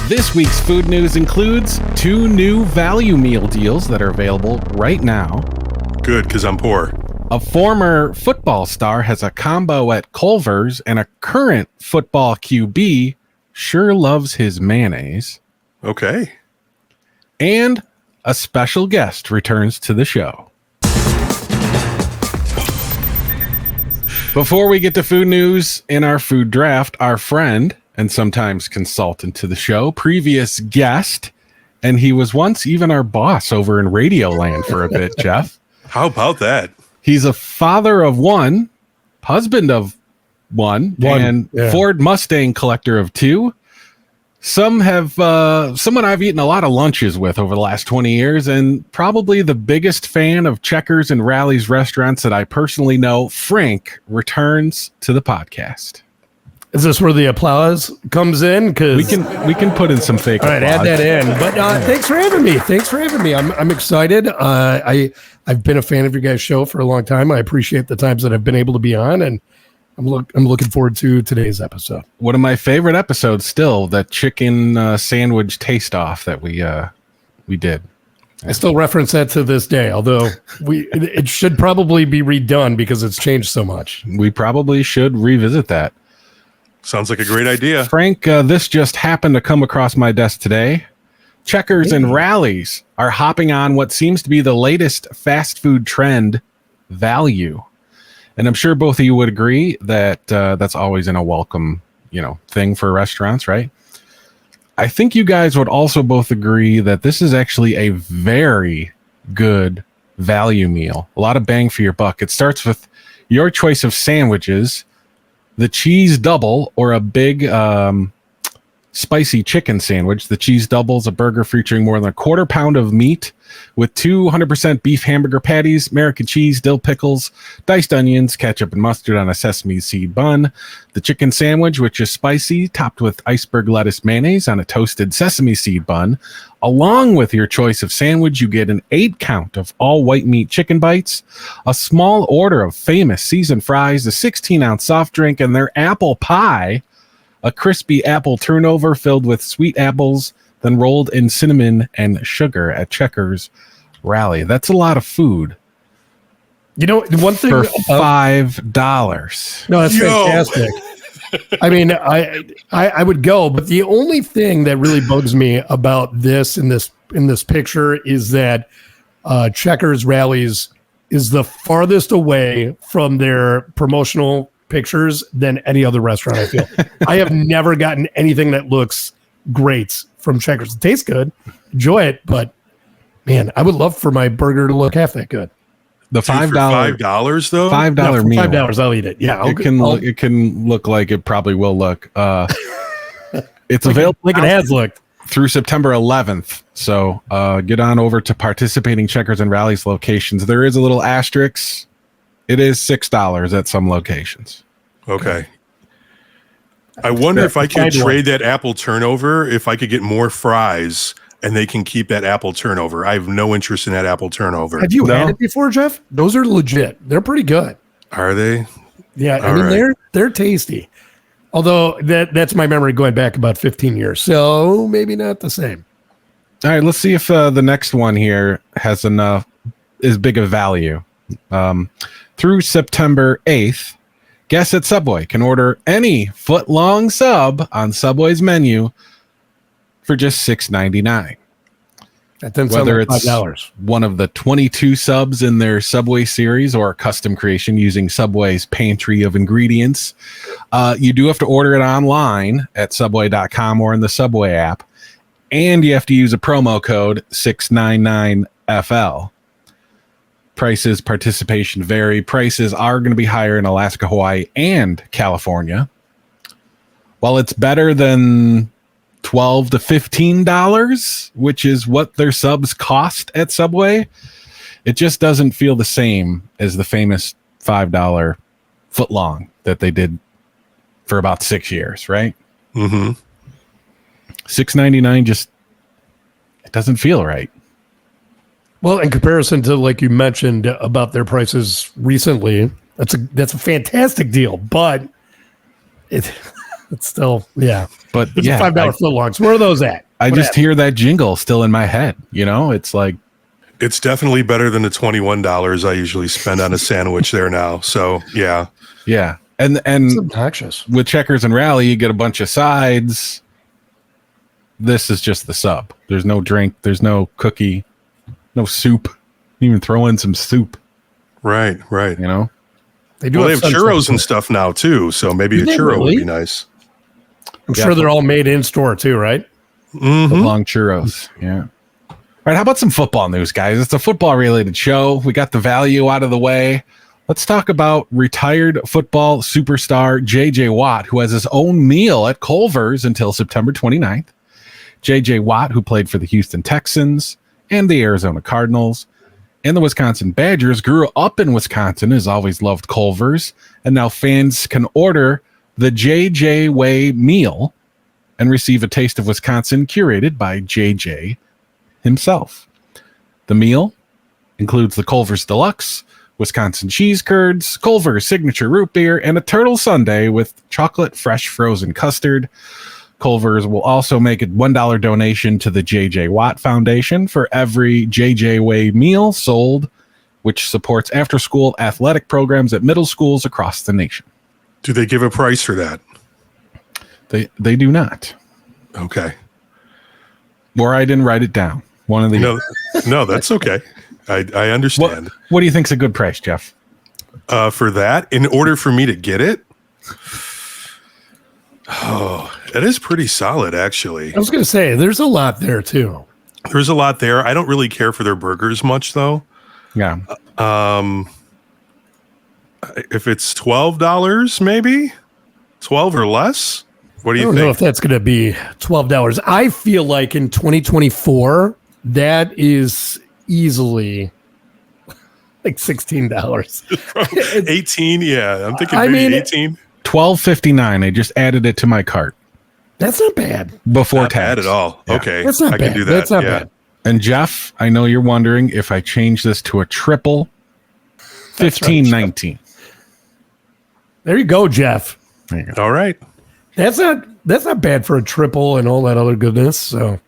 This week's food news includes 2 new value meal deals that are available right now. Good, because I'm poor. A former football star has a combo at Culvers, and a current football QB sure loves his mayonnaise. Okay. And a special guest returns to the show. Before we get to food news in our food draft, our friend and sometimes consultant to the show, previous guest, and he was once even our boss over in Radioland for a bit, Jeff. How about that? He's a father of 1, husband of 1, and Ford Mustang collector of 2. Someone I've eaten a lot of lunches with over the last 20 years, and probably the biggest fan of Checkers and Rally's restaurants that I personally know. Frank returns to the podcast. Is this where the applause comes in? Because we can put in some fake. All right, add that in. But thanks for having me. I'm excited. I've been a fan of your guys' show for a long time. I appreciate the times that I've been able to be on, and I'm looking forward to today's episode. One of my favorite episodes still, that chicken sandwich taste off that we did. I still reference that to this day, although it should probably be redone because it's changed so much. We probably should revisit that. Sounds like a great idea. Frank, this just happened to come across my desk today. Checkers and Rally's are hopping on what seems to be the latest fast food trend, value. And I'm sure both of you would agree that that's always a welcome, thing for restaurants, right? I think you guys would also both agree that this is actually a very good value meal. A lot of bang for your buck. It starts with your choice of sandwiches, the cheese double, or a big spicy chicken sandwich. The cheese double is a burger featuring more than a quarter pound of meat with 200% beef hamburger patties, American cheese, dill pickles, diced onions, ketchup, and mustard on a sesame seed bun. The chicken sandwich, which is spicy, topped with iceberg lettuce mayonnaise on a toasted sesame seed bun. Along with your choice of sandwich, you get an 8 count of all white meat chicken bites, a small order of famous seasoned fries, a 16-ounce soft drink, and their apple pie, a crispy apple turnover filled with sweet apples, then rolled in cinnamon and sugar at Checkers Rally. That's a lot of food. One thing for $5. No, that's fantastic. I mean, I would go, but the only thing that really bugs me about this in this picture is that Checkers Rally's is the farthest away from their promotional pictures than any other restaurant. I feel I have never gotten anything that looks great from Checkers. It tastes good, enjoy it, but man, I would love for my burger to look half that good. The $5 though, $5 meal. $5, I'll eat it. Yeah, it can look like it probably will look. It's available like it has looked through September 11th. So get on over to participating Checkers and Rally's locations. There is a little asterisk. It is $6 at some locations. Okay. I wonder if I could trade that apple turnover, if I could get more fries and they can keep that apple turnover. I have no interest in that apple turnover. Have you had it before, Jeff? Those are legit. They're pretty good. Are they? Yeah, I mean, they're tasty. Although that's my memory going back about 15 years. So maybe not the same. All right, let's see if the next one here has is big of value. Through September 8th, guests at Subway can order any Footlong sub on Subway's menu for just $6.99. That doesn't sound like $5. One of the 22 subs in their Subway series or a custom creation using Subway's pantry of ingredients. You do have to order it online at subway.com or in the Subway app. And you have to use a promo code 699FL. Prices, participation vary. Prices are going to be higher in Alaska, Hawaii, and California. While it's better than $12 to $15, which is what their subs cost at Subway, it just doesn't feel the same as the famous $5 Footlong that they did for about 6 years, right? Mm-hmm. $6.99 just, it doesn't feel right. Well, in comparison to, like you mentioned about their prices recently, that's a fantastic deal, but It's still, yeah. But It's yeah, $5 footlongs. Where are those at? I What just happened? hear that jingle still in my head. You know, it's like, It's definitely better than the $21 I usually spend on a sandwich there now. So yeah. yeah. It's And obnoxious. with Checkers and Rally, you get a bunch of sides. This is just the sub. There's no drink. There's no cookie. No soup. Even throw in some soup. Right. You know. They do Well, they have sunshine churros and too. stuff now too. So maybe Do a they churro really? would be nice. I'm sure they're all made in store too, right? Footlong churros. Yeah. All right. How about some football news, guys? It's a football related show. We got the value out of the way. Let's talk about retired football superstar J.J. Watt, who has his own meal at Culvers until September 29th. J.J. Watt, who played for the Houston Texans and the Arizona Cardinals and the Wisconsin Badgers, grew up in Wisconsin, has always loved Culvers, and now fans can order the J.J. Way meal and receive a taste of Wisconsin curated by J.J. himself. The meal includes the Culvers Deluxe, Wisconsin cheese curds, Culver's signature root beer, and a turtle sundae with chocolate fresh frozen custard. Culver's will also make a $1 donation to the J.J. Watt Foundation for every J.J. Way meal sold, which supports after-school athletic programs at middle schools across the nation. Do they give a price for that? They do not. Okay. Or I didn't write it down. One of the No, that's okay. I understand. What do you think's a good price, Jeff? For that, in order for me to get it, it is pretty solid, actually. I was going to say, there's a lot there too. There's a lot there. I don't really care for their burgers much, though. Yeah. If it's $12, maybe 12 or less. What do I you don't know think? if that's going to be $12. I feel like in 2024, that is easily like $16. 18, yeah. I'm thinking I maybe mean, 18. $12.59. I just added it to my cart That's not bad. before Not tax bad at all. Yeah. Okay, That's not I bad. can do that. That's not yeah. bad. And Jeff, I know you're wondering if I change this to a triple. That's right, $15.19. There you go, Jeff. There you go. All right. That's not bad for a triple and all that other goodness. So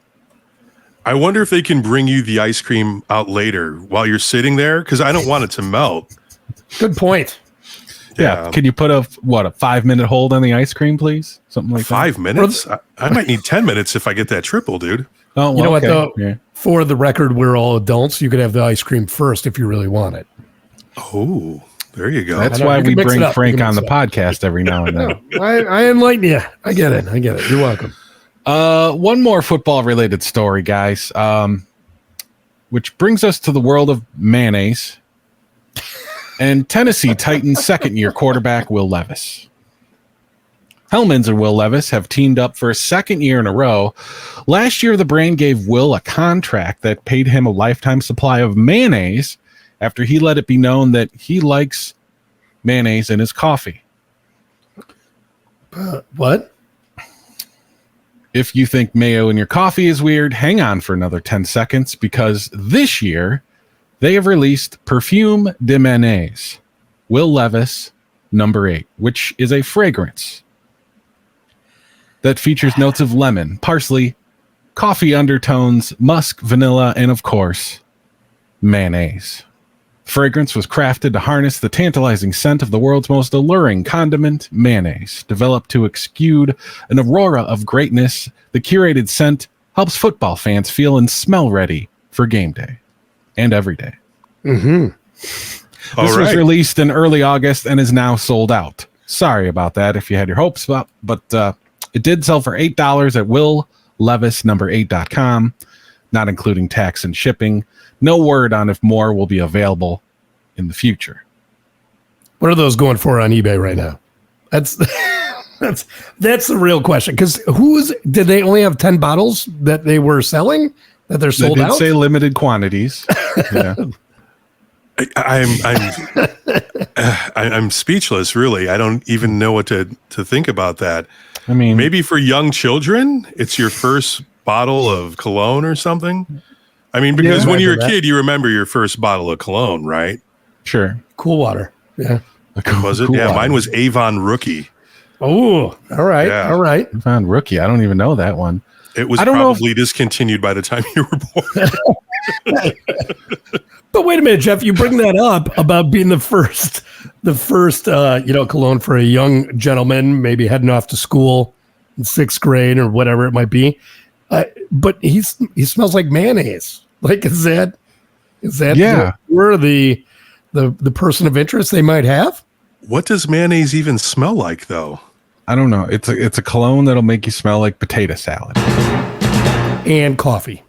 I wonder if they can bring you the ice cream out later while you're sitting there, because I don't want it to melt. good point. Yeah. Can you put a 5-minute hold on the ice cream, please? Something like 5 minutes? I might need 10 minutes if I get that triple, dude. that. Oh, You know what, though? Yeah. For the record, we're all adults. You could have the ice cream first if you really want it. Oh, there you go. That's I know, why you we can mix bring it up. Frank You can on the mix podcast every now and then. I enlighten you. I get it. You're welcome. One more football related story, guys, which brings us to the world of mayonnaise and Tennessee Titans second-year quarterback Will Levis. Hellman's and Will Levis have teamed up for a second year in a row. Last year, the brand gave Will a contract that paid him a lifetime supply of mayonnaise after he let it be known that he likes mayonnaise in his coffee. What? If you think mayo in your coffee is weird, hang on for another 10 seconds because this year they have released Perfume de Mayonnaise, Will Levis number 8, which is a fragrance that features notes of lemon, parsley, coffee undertones, musk, vanilla, and of course, mayonnaise. Fragrance was crafted to harness the tantalizing scent of the world's most alluring condiment, mayonnaise. Developed to exude an aurora of greatness, the curated scent helps football fans feel and smell ready for game day and every day. Mm-hmm. This was released in early August and is now sold out. Sorry about that if you had your hopes up, but it did sell for $8 at willlevisnumber8.com, not including tax and shipping. No word on if more will be available in the future. What are those going for on eBay right now? That's the real question. Because did they only have 10 bottles that they were selling that they're sold They did out? say limited quantities. Yeah. I'm speechless, really. I don't even know what to think about that. I mean, Maybe for young children, it's your first bottle of cologne or something. I mean, because when you're a kid, you remember your first bottle of cologne, right? sure. Cool water. Yeah. Was it? Cool Yeah, water. mine was Avon Rookie. Oh, all right. Yeah. All right. I found rookie. I don't even know that one. It was I don't know probably discontinued by the time you were born. But wait a minute, Jeff, you bring that up about being the first, cologne for a young gentleman, maybe heading off to school in 6th grade or whatever it might be. But he smells like mayonnaise. Like, is that Yeah. the person of interest they might have? What does mayonnaise even smell like, though? I don't know. It's a cologne that'll make you smell like potato salad. And coffee.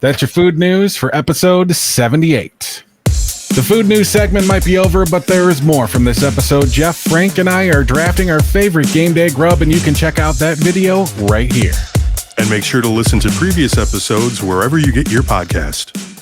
That's your food news for episode 78. The food news segment might be over, but there is more from this episode. Jeff, Frank, and I are drafting our favorite game day grub, and you can check out that video right here. And make sure to listen to previous episodes wherever you get your podcast.